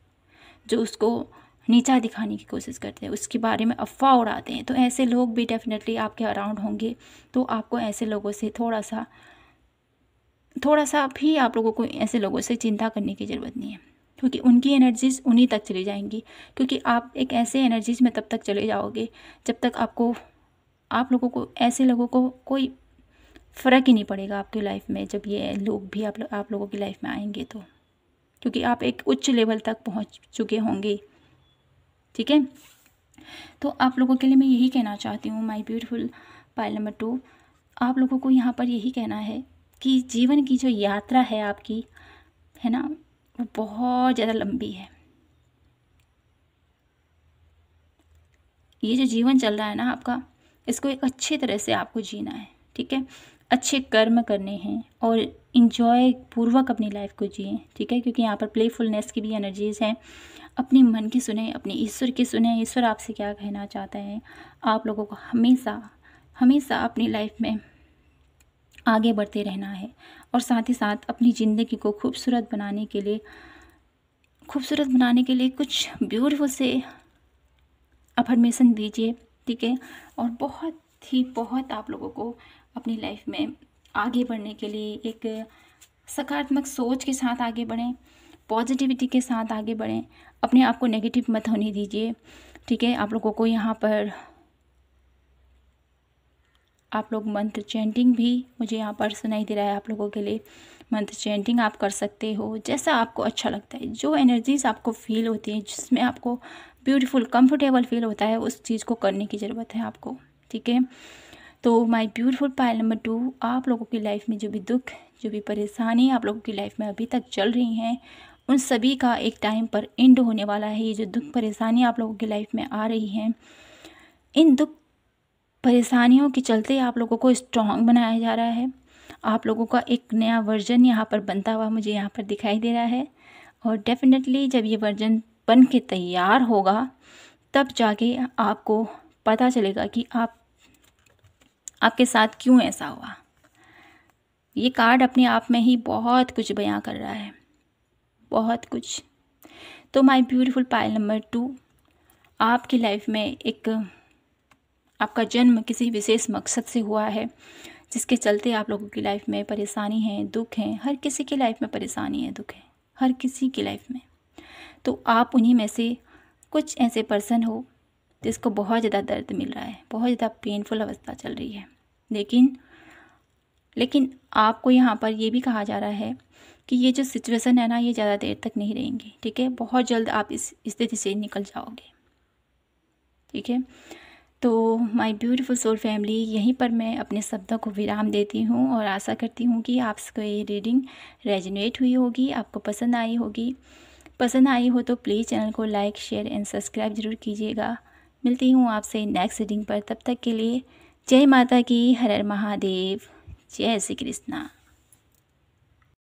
जो उसको नीचा दिखाने की कोशिश करते हैं, उसके बारे में अफवाह उड़ाते हैं। तो ऐसे लोग भी डेफिनेटली आपके अराउंड होंगे। तो आपको ऐसे लोगों से थोड़ा सा भी आप लोगों को ऐसे लोगों से चिंता करने की ज़रूरत नहीं है, क्योंकि उनकी एनर्जीज उन्हीं तक चली जाएंगी। क्योंकि आप एक ऐसे एनर्जीज में तब तक चले जाओगे जब तक आप लोगों को ऐसे लोगों को कोई फ़र्क ही नहीं पड़ेगा आपकी लाइफ में, जब ये लोग भी आप लोगों की लाइफ में आएंगे तो, क्योंकि आप एक उच्च लेवल तक पहुंच चुके होंगे, ठीक है। तो आप लोगों के लिए मैं यही कहना चाहती हूँ, माय ब्यूटीफुल पाइल नंबर 2, आप लोगों को यहाँ पर यही कहना है कि जीवन की जो यात्रा है आपकी, है ना, वो बहुत ज़्यादा लंबी है। ये जो जीवन चल रहा है ना आपका, इसको एक अच्छे तरह से आपको जीना है, ठीक है। अच्छे कर्म करने हैं और इंजॉय पूर्वक अपनी लाइफ को जिए, ठीक है। क्योंकि यहाँ पर प्लेफुलनेस की भी एनर्जीज हैं। अपनी मन की सुने, अपने ईश्वर की सुने। ईश्वर आपसे क्या कहना चाहता है? आप लोगों को हमेशा अपनी लाइफ में आगे बढ़ते रहना है और साथ ही साथ अपनी ज़िंदगी को खूबसूरत बनाने के लिए कुछ ब्यूटीफुल से अफर्मेशन दीजिए, ठीक है। और बहुत आप लोगों को अपनी लाइफ में आगे बढ़ने के लिए एक सकारात्मक सोच के साथ आगे बढ़ें, पॉजिटिविटी के साथ आगे बढ़ें, अपने आप को नेगेटिव मत होने दीजिए, ठीक है। आप लोगों को यहाँ पर आप लोग मंत्र चैंटिंग भी मुझे यहाँ पर सुनाई दे रहा है। आप लोगों के लिए मंत्र चैंटिंग आप कर सकते हो, जैसा आपको अच्छा लगता है। जो एनर्जीज आपको फील होती है, जिसमें आपको ब्यूटीफुल कंफर्टेबल फील होता है, उस चीज़ को करने की ज़रूरत है आपको, ठीक है। तो माय ब्यूटीफुल पाइल नंबर 2, आप लोगों की लाइफ में जो भी दुख, जो भी परेशानी आप लोगों की लाइफ में अभी तक चल रही हैं, उन सभी का एक टाइम पर एंड होने वाला है। ये जो दुख परेशानी आप लोगों की लाइफ में आ रही हैं, इन दुख परेशानियों के चलते आप लोगों को स्ट्रॉन्ग बनाया जा रहा है। आप लोगों का एक नया वर्जन यहाँ पर बनता हुआ मुझे यहाँ पर दिखाई दे रहा है। और डेफिनेटली जब ये वर्जन बन के तैयार होगा, तब जाके आपको पता चलेगा कि आपके साथ क्यों ऐसा हुआ। ये कार्ड अपने आप में ही बहुत कुछ बयां कर रहा है, बहुत कुछ। तो माय ब्यूटीफुल पाइल नंबर 2, आपकी लाइफ में एक आपका जन्म किसी विशेष मकसद से हुआ है, जिसके चलते आप लोगों की लाइफ में परेशानी है, दुख है। हर किसी की लाइफ में परेशानी है, दुख है, हर किसी की लाइफ में। तो आप उन्हीं में से कुछ ऐसे पर्सन हो जिसको बहुत ज़्यादा दर्द मिल रहा है, बहुत ज़्यादा पेनफुल अवस्था चल रही है। लेकिन आपको यहाँ पर ये भी कहा जा रहा है कि ये जो सिचुएशन है ना, ये ज़्यादा देर तक नहीं रहेंगी, ठीक है। बहुत जल्द आप इस स्थिति से निकल जाओगे, ठीक है। तो माय ब्यूटीफुल सोल फैमिली, यहीं पर मैं अपने शब्दों को विराम देती हूँ और आशा करती हूँ कि आपको ये रीडिंग रेजोनेट हुई होगी, आपको पसंद आई होगी। पसंद आई हो तो प्लीज़ चैनल को लाइक, शेयर एंड सब्सक्राइब ज़रूर कीजिएगा। मिलती हूँ आपसे नेक्स्ट रीडिंग पर, तब तक के लिए जय माता की, हर हर महादेव, जय श्री कृष्णा।